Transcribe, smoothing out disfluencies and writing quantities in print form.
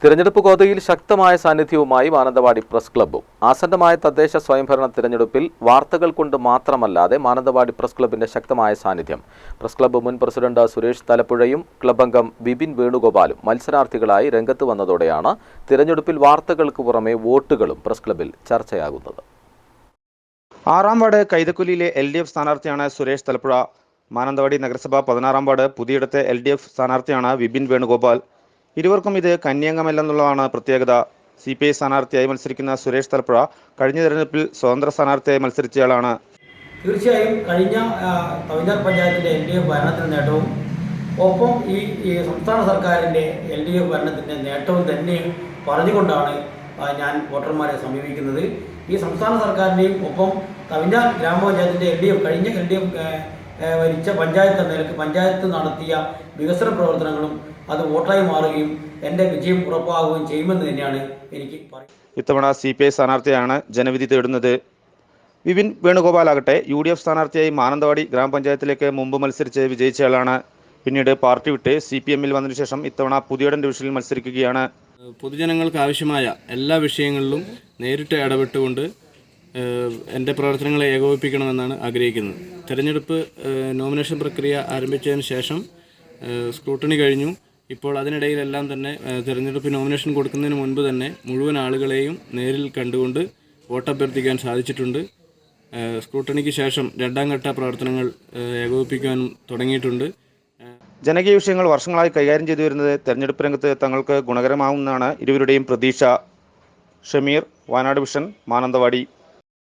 തിരഞ്ഞെടുപ്പ് ഗോതയിൽ ശക്തമായ സാന്നിധ്യവുമായി മാനന്തവാടി പ്രസ് ക്ലബ്ബും. ആസന്നമായ തദ്ദേശ സ്വയംഭരണ തിരഞ്ഞെടുപ്പിൽ വാർത്തകൾ കൊണ്ട് മാത്രമല്ലാതെ മാനന്തവാടി പ്രസ് ക്ലബ്ബിന്റെ ശക്തമായ സാന്നിധ്യം. പ്രസ് ക്ലബ്ബ് മുൻ പ്രസിഡന്റ് സുരേഷ് തലപ്പുഴയും ക്ലബ്ബ് അംഗം വിപിൻ വേണുഗോപാലും മത്സരാർത്ഥികളായി രംഗത്ത് വന്നതോടെയാണ് തിരഞ്ഞെടുപ്പിൽ വാർത്തകൾക്ക് പുറമെ വോട്ടുകളും പ്രസ് ക്ലബ്ബിൽ ചർച്ചയാകുന്നത്. 6-ാം വാർഡ് കൈതക്കുലിയിലെ LDF സ്ഥാനാർത്ഥിയാണ് സുരേഷ് തലപ്പുഴ. മാനന്തവാടി നഗരസഭ 16-ാം വാർഡ് പുതിയിടത്തെ LDF സ്ഥാനാർത്ഥിയാണ് വിപിൻ വേണുഗോപാൽ. ഇരുവർക്കും ഇത് കന്യാംഗമല്ലെന്നുള്ളതാണ് പ്രത്യേകത. CPI സ്ഥാനാർത്ഥിയായി മത്സരിക്കുന്ന സുരേഷ് തലപ്പുഴ കഴിഞ്ഞ തെരഞ്ഞെടുപ്പിൽ സ്വതന്ത്ര സ്ഥാനാർത്ഥിയായി മത്സരിച്ചയാളാണ്. തീർച്ചയായും കഴിഞ്ഞ തവിഞ്ഞാൽ പഞ്ചായത്തിൻ്റെ LDF ഭരണത്തിന് നേട്ടവും ഒപ്പം ഈ സംസ്ഥാന സർക്കാരിൻ്റെ LDF ഭരണത്തിൻ്റെ നേട്ടവും തന്നെ പറഞ്ഞുകൊണ്ടാണ് ഞാൻ വോട്ടർമാരെ സമീപിക്കുന്നത്. ഈ സംസ്ഥാന സർക്കാരിൻ്റെയും ഒപ്പം തവിഞ്ഞാൽ ഗ്രാമപഞ്ചായത്തിൻ്റെ കഴിഞ്ഞ LDF ഭരിച്ച പഞ്ചായത്ത് എന്ന നിലയ്ക്ക് പഞ്ചായത്ത് നടത്തിയ വികസന പ്രവർത്തനങ്ങളും അത് വോട്ടായി മാറുകയും എൻ്റെ വിജയം ഉറപ്പാകുകയും ചെയ്യുമെന്ന് തന്നെയാണ് എനിക്ക് പറയുന്നത്. ഇത്തവണ CPI സ്ഥാനാർത്ഥിയാണ് ജനവിധി തേടുന്നത്. വിപിൻ വേണുഗോപാലാകട്ടെ UDF സ്ഥാനാർത്ഥിയായി മാനന്തവാടി ഗ്രാമപഞ്ചായത്തിലേക്ക് മുമ്പ് മത്സരിച്ച് വിജയിച്ചയാളാണ്. പിന്നീട് പാർട്ടി വിട്ട് CPM-ൽ വന്നതിനു ശേഷം ഇത്തവണ പുതിയടൻ ഡിവിഷനിൽ മത്സരിക്കുകയാണ്. പൊതുജനങ്ങൾക്ക് ആവശ്യമായ എല്ലാ വിഷയങ്ങളിലും നേരിട്ട് ഇടപെട്ടുകൊണ്ട് എൻ്റെ പ്രവർത്തനങ്ങളെ ഏകോപിപ്പിക്കണമെന്നാണ് ആഗ്രഹിക്കുന്നത്. തെരഞ്ഞെടുപ്പ് നോമിനേഷൻ പ്രക്രിയ ആരംഭിച്ചതിന് ശേഷം സ്ക്രൂട്ടണി കഴിഞ്ഞു. ഇപ്പോൾ അതിനിടയിലെല്ലാം തന്നെ തെരഞ്ഞെടുപ്പ് നോമിനേഷൻ കൊടുക്കുന്നതിന് മുൻപ് തന്നെ മുഴുവൻ ആളുകളെയും നേരിൽ കണ്ടുകൊണ്ട് വോട്ടഭ്യർത്ഥിക്കാൻ സാധിച്ചിട്ടുണ്ട്. സ്ക്രൂട്ടണിക്ക് ശേഷം 2ാം ഘട്ട പ്രവർത്തനങ്ങൾ ഏകോപിപ്പിക്കാൻ തുടങ്ങിയിട്ടുണ്ട്. ജനകീയ വിഷയങ്ങൾ വർഷങ്ങളായി കൈകാര്യം ചെയ്തു വരുന്നത് തെരഞ്ഞെടുപ്പ് രംഗത്ത് തങ്ങൾക്ക് ഗുണകരമാവുമെന്നാണ് ഇരുവരുടെയും പ്രതീക്ഷ. ഷമീർ, വയനാട് വിഷൻ, മാനന്തവാടി.